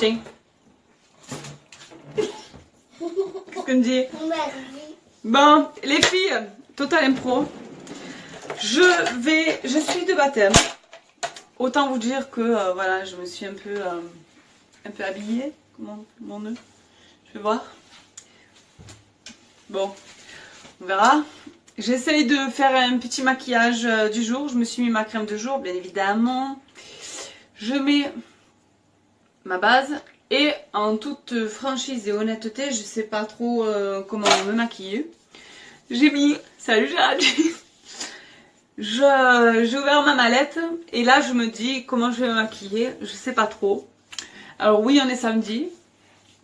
Tiens. Qu'est-ce qu'on dit? Bon, les filles, Total Impro. Je suis de baptême. Autant vous dire que voilà, je me suis un peu habillée. Comment mon nœud? Je vais voir. Bon, on verra. J'essaye de faire un petit maquillage du jour. Je me suis mis ma crème de jour, bien évidemment. Je mets ma base. Et en toute franchise et honnêteté, je sais pas trop comment me maquiller. J'ai mis... Salut Géraldine. J'ai ouvert ma mallette et là je me dis comment je vais me maquiller. Je sais pas trop. Alors oui, on est samedi.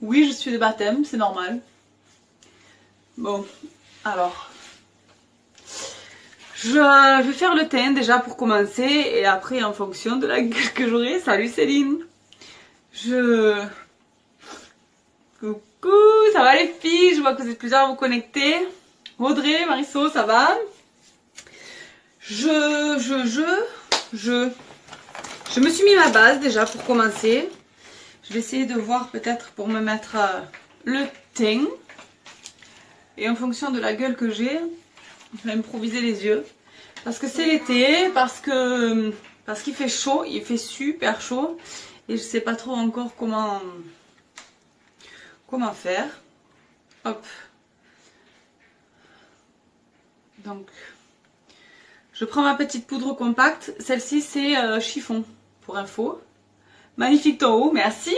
Oui, je suis de baptême, c'est normal. Bon, alors... Je vais faire le teint déjà pour commencer et après en fonction de la gueule que j'aurai. Salut Céline. Coucou, ça va les filles? Je vois que vous êtes plusieurs à vous connecter. Audrey, Marisol, ça va? Je me suis mis ma base déjà pour commencer. Je vais essayer de voir peut-être pour me mettre le teint. Et en fonction de la gueule que j'ai, je vais improviser les yeux. Parce que c'est l'été, parce qu'il fait chaud, il fait super chaud. Et je sais pas trop encore comment faire. Hop. Donc, je prends ma petite poudre compacte. Celle-ci, c'est chiffon, pour info. Magnifique ton haut, merci.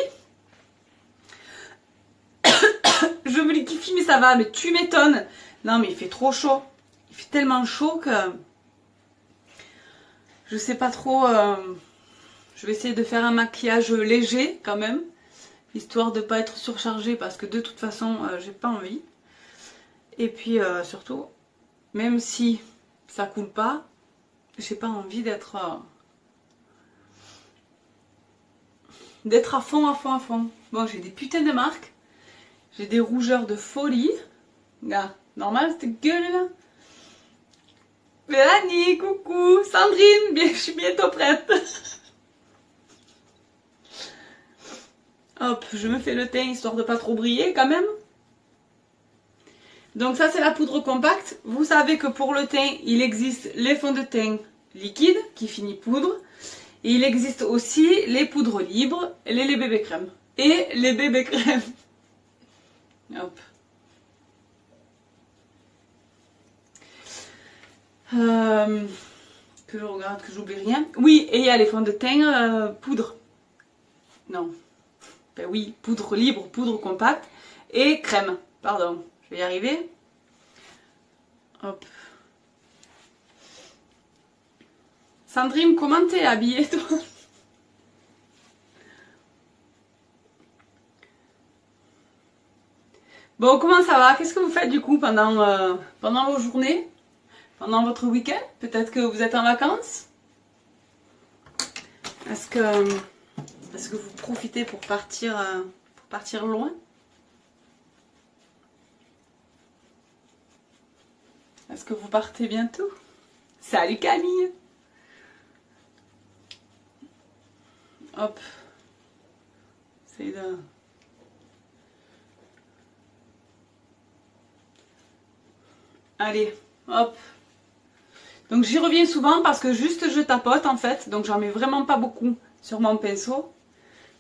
Je me liquifie, mais ça va, mais tu m'étonnes. Non, mais il fait trop chaud. Il fait tellement chaud que... Je sais pas trop... Je vais essayer de faire un maquillage léger, quand même. Histoire de ne pas être surchargée, parce que de toute façon, j'ai pas envie. Et puis, surtout, même si ça coule pas, j'ai pas envie d'être... d'être à fond, à fond, à fond. Bon, j'ai des putains de marques. J'ai des rougeurs de folie. Regarde, normal cette gueule là. Mélanie, coucou. Sandrine, bien, je suis bientôt prête. Hop, je me fais le teint histoire de pas trop briller quand même. Donc ça c'est la poudre compacte. Vous savez que pour le teint, il existe les fonds de teint liquides qui finit poudre. Et il existe aussi les poudres libres, les bébés crèmes. Et les bébés crèmes. Hop. Que je regarde, que j'oublie rien. Oui, et il y a les fonds de teint poudre. Non. Ben oui, poudre libre, poudre compacte. Et crème. Pardon, je vais y arriver. Hop. Sandrine, comment t'es habillée toi? Bon, comment ça va? Qu'est-ce que vous faites du coup pendant vos journées? Pendant votre week-end? Peut-être que vous êtes en vacances? Est-ce que vous profitez pour partir loin? Est-ce que vous partez bientôt? Salut Camille! Hop. C'est de... Allez, hop. Donc j'y reviens souvent parce que juste je tapote en fait. Donc j'en mets vraiment pas beaucoup sur mon pinceau.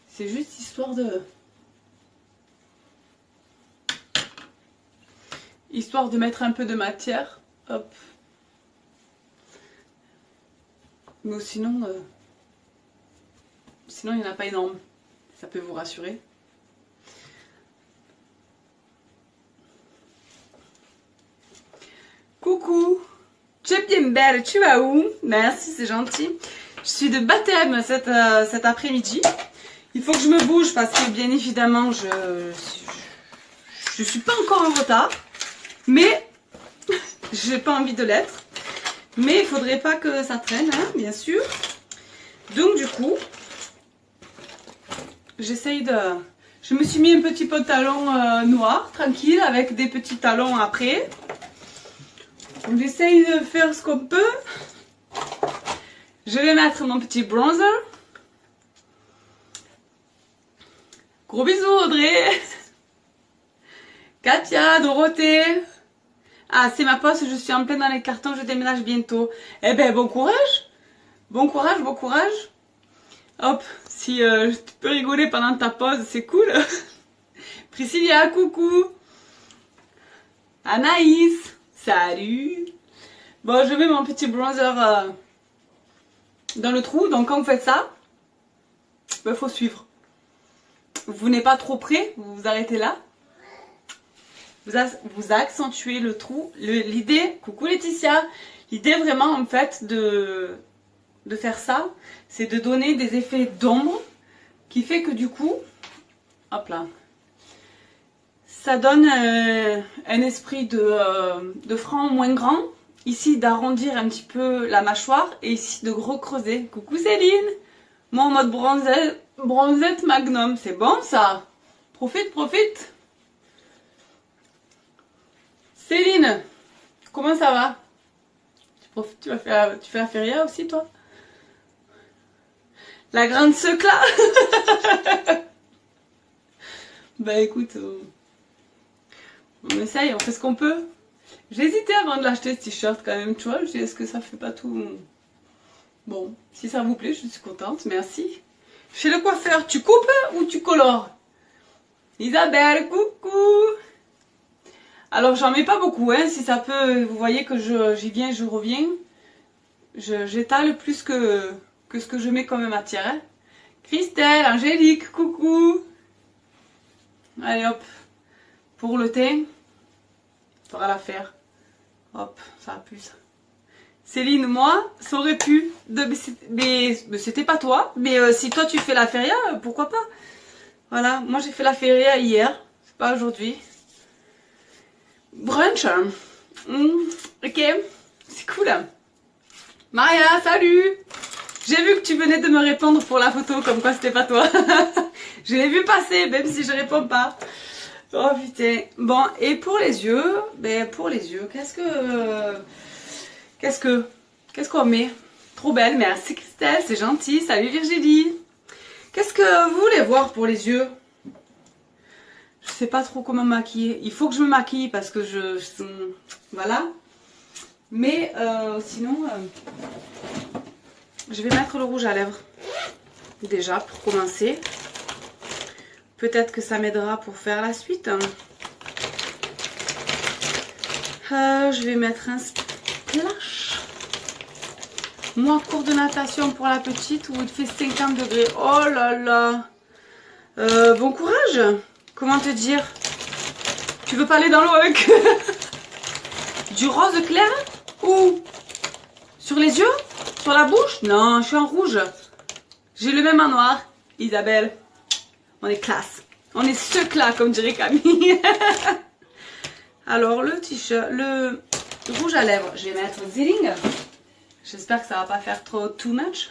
C'est juste histoire de... Histoire de mettre un peu de matière. Hop. Mais sinon... Sinon il n'y en a pas énorme. Ça peut vous rassurer. Coucou! Tu es bien belle, tu vas où? Merci, c'est gentil. Je suis de baptême cet après-midi. Il faut que je me bouge parce que bien évidemment je suis pas encore en retard. Mais j'ai pas envie de l'être. Mais il faudrait pas que ça traîne, hein, bien sûr. Donc du coup, j'essaye de... Je me suis mis un petit pantalon noir, tranquille, avec des petits talons après. Donc j'essaye de faire ce qu'on peut. Je vais mettre mon petit bronzer. Gros bisous Audrey. Katia, Dorothée. Ah, c'est ma poste, je suis en plein dans les cartons, je déménage bientôt. Eh ben, bon courage. Bon courage, bon courage. Hop, si tu peux rigoler pendant ta pause, c'est cool. Priscilla, coucou. Anaïs, salut. Bon, je mets mon petit bronzer dans le trou. Donc, quand vous faites ça, il faut suivre. Vous n'êtes pas trop près, vous vous arrêtez là. Vous accentuez le trou. L'idée, coucou Laetitia, l'idée vraiment en fait de faire ça, c'est de donner des effets d'ombre qui fait que du coup, hop là, ça donne un esprit de franc moins grand. Ici d'arrondir un petit peu la mâchoire et ici de recreuser. Coucou Céline, moi en mode bronzette magnum, c'est bon ça. Profite, profite. Céline, comment ça va? Tu fais la feria aussi toi? La grande secla. Bah écoute, on essaye, on fait ce qu'on peut. J'ai hésité avant de l'acheter ce t-shirt quand même, tu vois. Je dis est-ce que ça fait pas tout... Bon, si ça vous plaît, je suis contente, merci. Chez le coiffeur, tu coupes ou tu colores? Isabelle, coucou. Alors j'en mets pas beaucoup, hein, si ça peut, vous voyez que j'y viens, je reviens. J'étale plus que ce que je mets comme matière. Hein. Christelle, Angélique, coucou. Allez hop, pour le teint, il faudra la faire. Hop, ça a plus. Céline, moi, ça aurait pu, mais c'était pas toi. Mais si toi tu fais la feria, pourquoi pas. Voilà, moi j'ai fait la feria hier, c'est pas aujourd'hui. Brunch. Ok, c'est cool. Maria, salut. J'ai vu que tu venais de me répondre pour la photo, comme quoi c'était pas toi. Je l'ai vu passer, même si je réponds pas. Oh putain. Bon, et pour les yeux, ben pour les yeux, qu'est-ce qu'on met? Trop belle, merci Christelle, c'est gentil. Salut Virginie. Qu'est-ce que vous voulez voir pour les yeux? Je sais pas trop comment me maquiller. Il faut que je me maquille parce que voilà. Mais sinon, je vais mettre le rouge à lèvres. Déjà, pour commencer. Peut-être que ça m'aidera pour faire la suite. Je vais mettre un splash. Moi, cours de natation pour la petite où il fait 50 degrés. Oh là là. Bon courage. Comment te dire? Tu veux pas aller dans l'eau avec du rose clair? Ou sur les yeux? Sur la bouche? Non, je suis en rouge. J'ai le même en noir. Isabelle, on est classe. On est secla, comme dirait Camille. Alors, le t-shirt, le rouge à lèvres, je vais mettre Zilling. J'espère que ça va pas faire trop too much.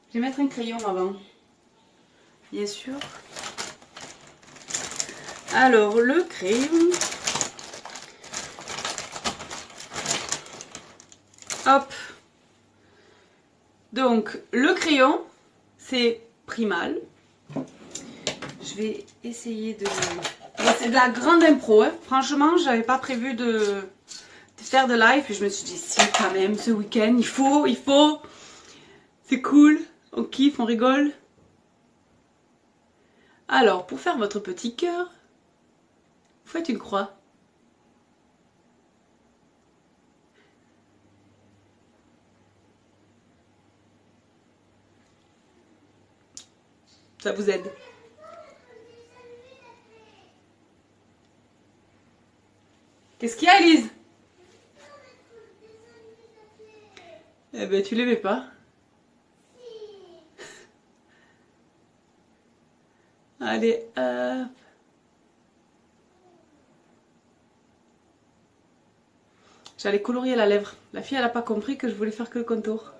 Je vais mettre un crayon avant. Bien sûr. Alors, le crayon. Hop. Donc, le crayon, c'est Primal. Je vais essayer de... C'est de la grande impro. Hein. Franchement, j'avais pas prévu de faire de live. Puis je me suis dit, si, quand même, ce week-end, il faut. C'est cool. On kiffe, on rigole. Alors, pour faire votre petit cœur, vous faites une croix. Ça vous aide. Qu'est-ce qu'il y a, Elise? Eh ben, tu l'aimais pas. Allez, hop. J'allais colorier la lèvre. La fille, elle a pas compris que je voulais faire que le contour.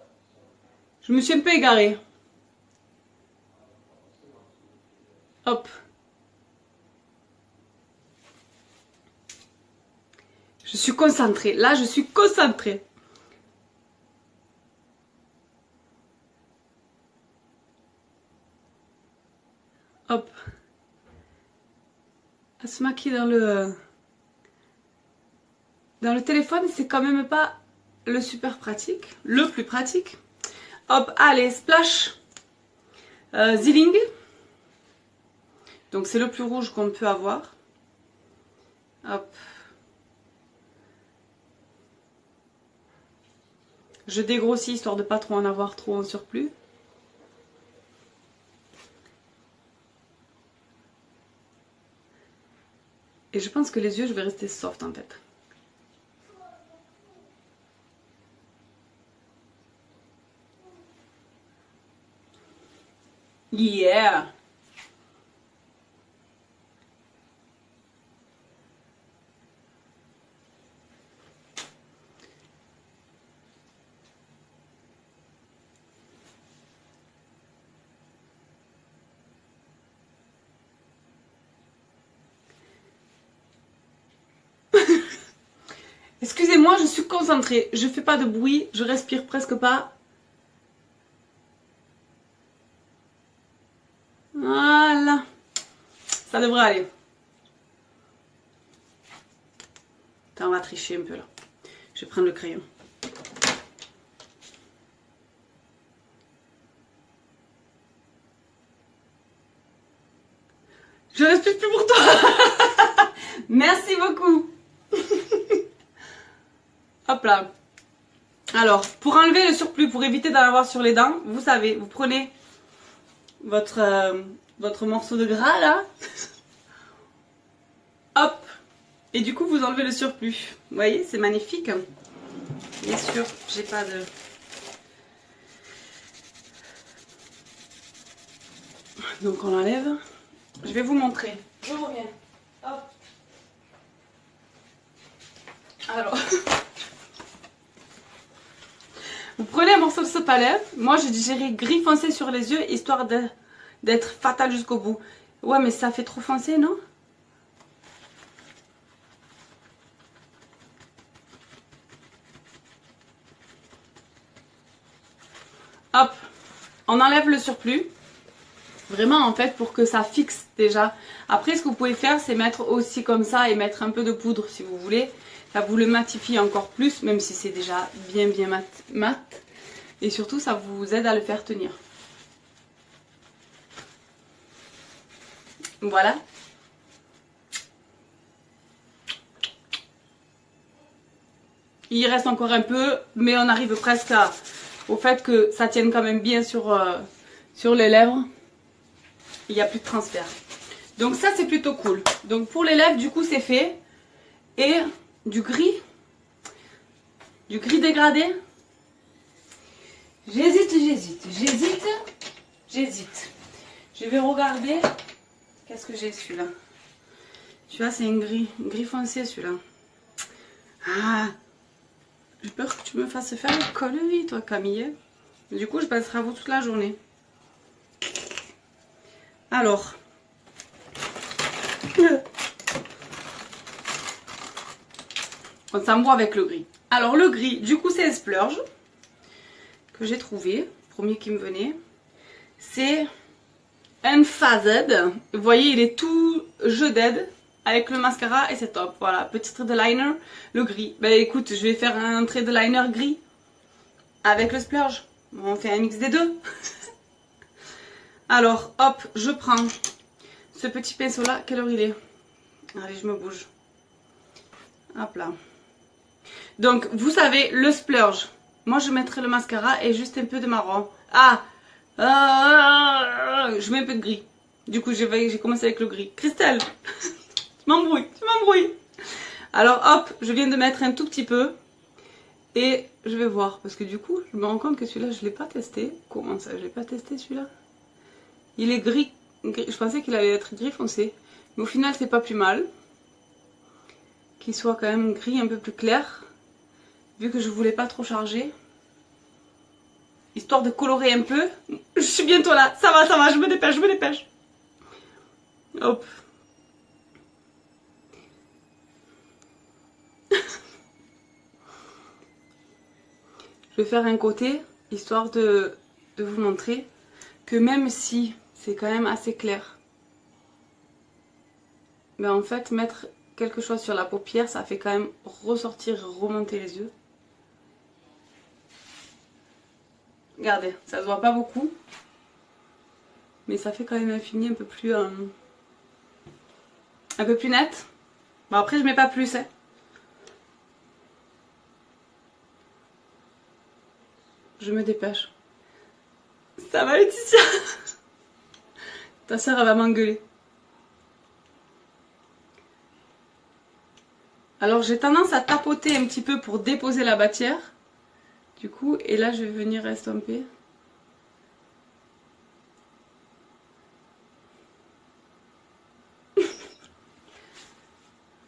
Je me suis un peu égarée. Hop. Je suis concentrée. Là, je suis concentrée. hop, à se maquiller dans le téléphone, c'est quand même pas le super pratique, le plus pratique. Hop, allez, splash Ziling. Donc c'est le plus rouge qu'on peut avoir. Hop. Je dégrossis histoire de pas trop en avoir trop en surplus. Et je pense que les yeux, je vais rester soft en fait. Yeah! Excusez-moi, je suis concentrée. Je fais pas de bruit, je respire presque pas. Voilà. Ça devrait aller. Attends, on va tricher un peu là. Je vais prendre le crayon. Je respire plus pour toi. Merci beaucoup. Hop là. Alors, pour enlever le surplus, pour éviter d'en avoir sur les dents, vous savez, vous prenez votre morceau de gras là. Hop. Et du coup, vous enlevez le surplus. Vous voyez, c'est magnifique. Bien sûr, j'ai pas de... Donc on enlève. Je vais vous montrer. Je reviens. Hop. Alors... Vous prenez un morceau de soap à lèvres. Moi, j'ai digéré gris foncé sur les yeux, histoire d'être fatal jusqu'au bout. Ouais, mais ça fait trop foncé, non? Hop, on enlève le surplus. Vraiment, en fait, pour que ça fixe déjà. Après, ce que vous pouvez faire, c'est mettre aussi comme ça et mettre un peu de poudre, si vous voulez. Ça vous le matifie encore plus, même si c'est déjà bien mat. Et surtout, ça vous aide à le faire tenir. Voilà. Il reste encore un peu, mais on arrive presque au fait que ça tienne quand même bien sur les lèvres. Il n'y a plus de transfert. Donc ça, c'est plutôt cool. Donc pour les lèvres, du coup, c'est fait. Et du gris dégradé. J'hésite. Je vais regarder. Qu'est-ce que j'ai celui-là? Tu vois, c'est un gris foncé celui-là. Ah, j'ai peur que tu me fasses faire une connerie, toi, Camille. Du coup, je passerai à vous toute la journée. Alors. On s'embrouille avec le gris. Alors, le gris, du coup, c'est un splurge que j'ai trouvé. Premier qui me venait. C'est un Phased. Vous voyez, il est tout jeu d'aide. Avec le mascara et c'est top. Voilà, petit trait de liner, le gris. Ben écoute, je vais faire un trait de liner gris avec le splurge. On fait un mix des deux. Alors, hop, je prends ce petit pinceau là. Quelle heure il est? Allez, je me bouge. Hop là. Donc, vous savez, le splurge. Moi, je mettrai le mascara et juste un peu de marron. Je mets un peu de gris. Du coup, j'ai commencé avec le gris. Christelle, tu m'embrouilles. Alors, hop, je viens de mettre un tout petit peu. Et je vais voir. Parce que du coup, je me rends compte que celui-là, je ne l'ai pas testé. Comment ça, je l'ai pas testé celui-là? Il est gris. Je pensais qu'il allait être gris foncé. Mais au final, c'est pas plus mal. Qu'il soit quand même gris un peu plus clair. Vu que je voulais pas trop charger. Histoire de colorer un peu. Je suis bientôt là. Ça va, je me dépêche. Hop. Je vais faire un côté, histoire de vous montrer que même si c'est quand même assez clair, Mais en fait, mettre quelque chose sur la paupière, ça fait quand même ressortir, remonter les yeux. Regardez, ça se voit pas beaucoup. Mais ça fait quand même un fini un peu plus net. Bon, après, je mets pas plus, hein. Je me dépêche. Ça va, Laetitia? Ta soeur, elle va m'engueuler. Alors, j'ai tendance à tapoter un petit peu pour déposer la batière. Du coup, et là, je vais venir estomper.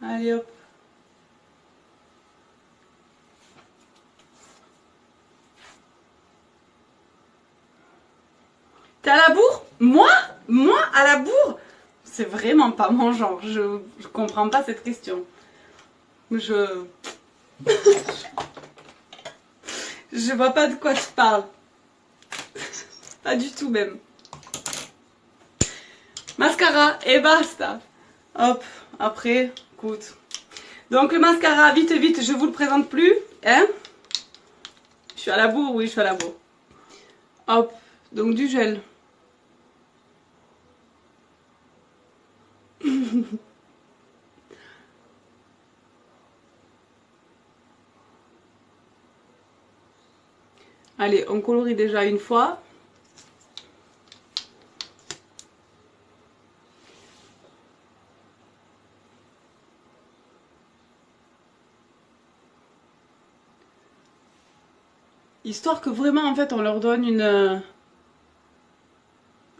Allez, hop. T'es à la bourre? Moi? Moi à la bourre? C'est vraiment pas mon genre. Je comprends pas cette question. Je vois pas de quoi tu parles. Pas du tout même. Mascara et basta. Hop, après, écoute. Donc le mascara, vite, vite, je vous le présente plus. Hein? Je suis à la bourre, oui, je suis à la bourre. Hop, donc du gel. Allez, on colorie déjà une fois. Histoire que vraiment, en fait, on leur donne une...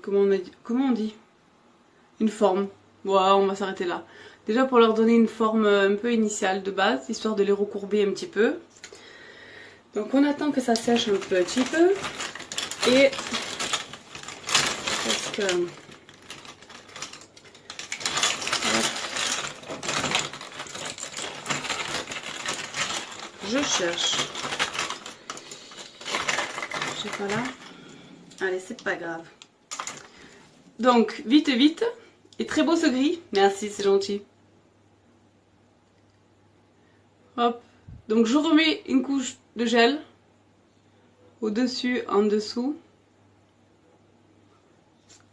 comment on dit? Une forme. Ouais, on va s'arrêter là. Déjà pour leur donner une forme un peu initiale de base, histoire de les recourber un petit peu. Donc on attend que ça sèche un petit peu. Et... parce que... je cherche. Je sais pas là. Allez, c'est pas grave. Donc, vite, vite. Et très beau ce gris. Merci, c'est gentil. Hop. Donc, je remets une couche de gel. Au-dessus, en dessous.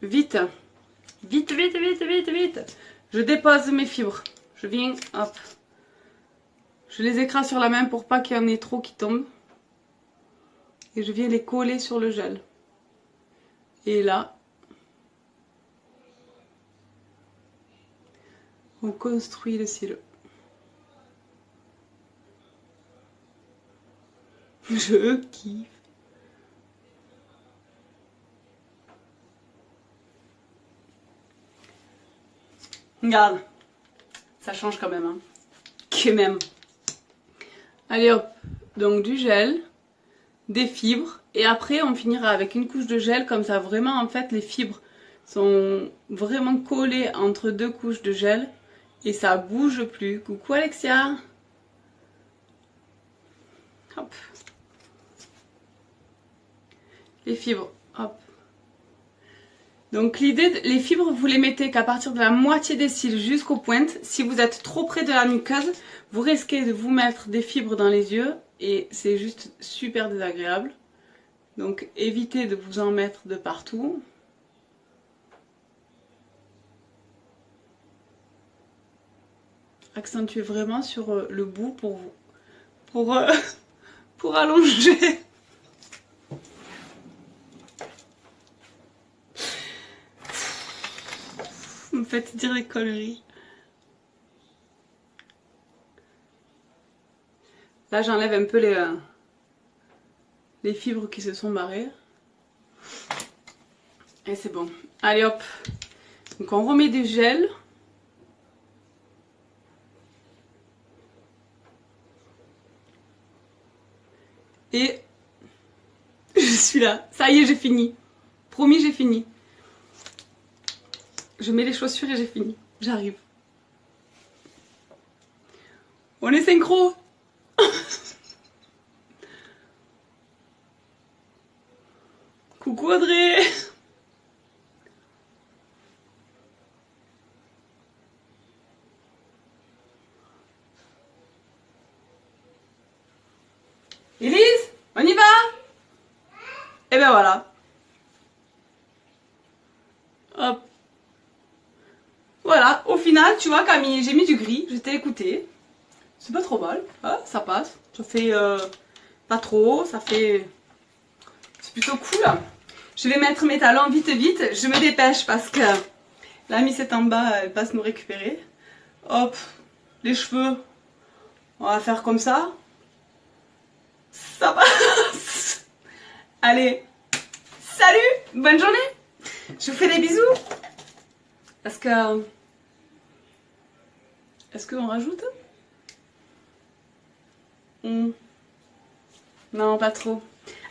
Vite. Vite, vite, vite, vite, vite. Je dépose mes fibres. Je viens, hop. Je les écrase sur la main pour pas qu'il y en ait trop qui tombent. Et je viens les coller sur le gel. Et là, on construit le cils. Je kiffe. Regarde, ça change quand même, hein. Que même. Allez hop, donc du gel, des fibres, et après on finira avec une couche de gel, comme ça vraiment en fait les fibres sont vraiment collées entre deux couches de gel, et ça bouge plus. Coucou Alexia. Hop. Les fibres, hop. Donc l'idée, les fibres, vous les mettez qu'à partir de la moitié des cils jusqu'aux pointes. Si vous êtes trop près de la muqueuse, vous risquez de vous mettre des fibres dans les yeux et c'est juste super désagréable. Donc évitez de vous en mettre de partout. Accentuez vraiment sur le bout pour, pour allonger. Vous me faites dire des conneries. Là, j'enlève un peu les fibres qui se sont barrées. Et c'est bon. Allez hop. Donc on remet du gel. Et je suis là. Ça y est, j'ai fini. Promis, j'ai fini. Je mets les chaussures et j'ai fini. J'arrive. On est synchro. Coucou Audrey. Élise, on y va? Et ben voilà. Hop. Voilà, au final, tu vois, Camille, j'ai mis du gris, je t'ai écouté. C'est pas trop mal, hein, ça passe. Ça fait pas trop, ça fait... C'est plutôt cool. Je vais mettre mes talons vite, vite. Je me dépêche parce que la mise est en bas, elle passe nous récupérer. Hop, les cheveux, on va faire comme ça. Ça passe. Allez, salut, bonne journée. Je vous fais des bisous. Est-ce qu'on rajoute? Non, pas trop.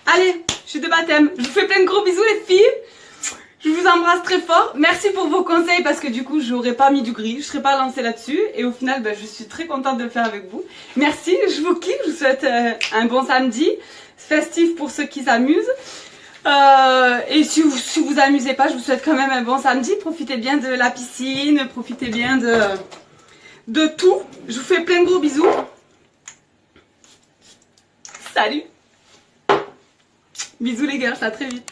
Allez, je suis de baptême. Je vous fais plein de gros bisous les filles. Je vous embrasse très fort. Merci pour vos conseils parce que du coup, j'aurais pas mis du gris. Je serais pas lancée là-dessus. Et au final, je suis très contente de le faire avec vous. Merci, je vous kiffe. Je vous souhaite un bon samedi. Festif pour ceux qui s'amusent. Et si vous amusez pas, je vous souhaite quand même un bon samedi. Profitez bien de la piscine. Profitez bien de tout. Je vous fais plein de gros bisous. Salut. Bisous les gars, à très vite.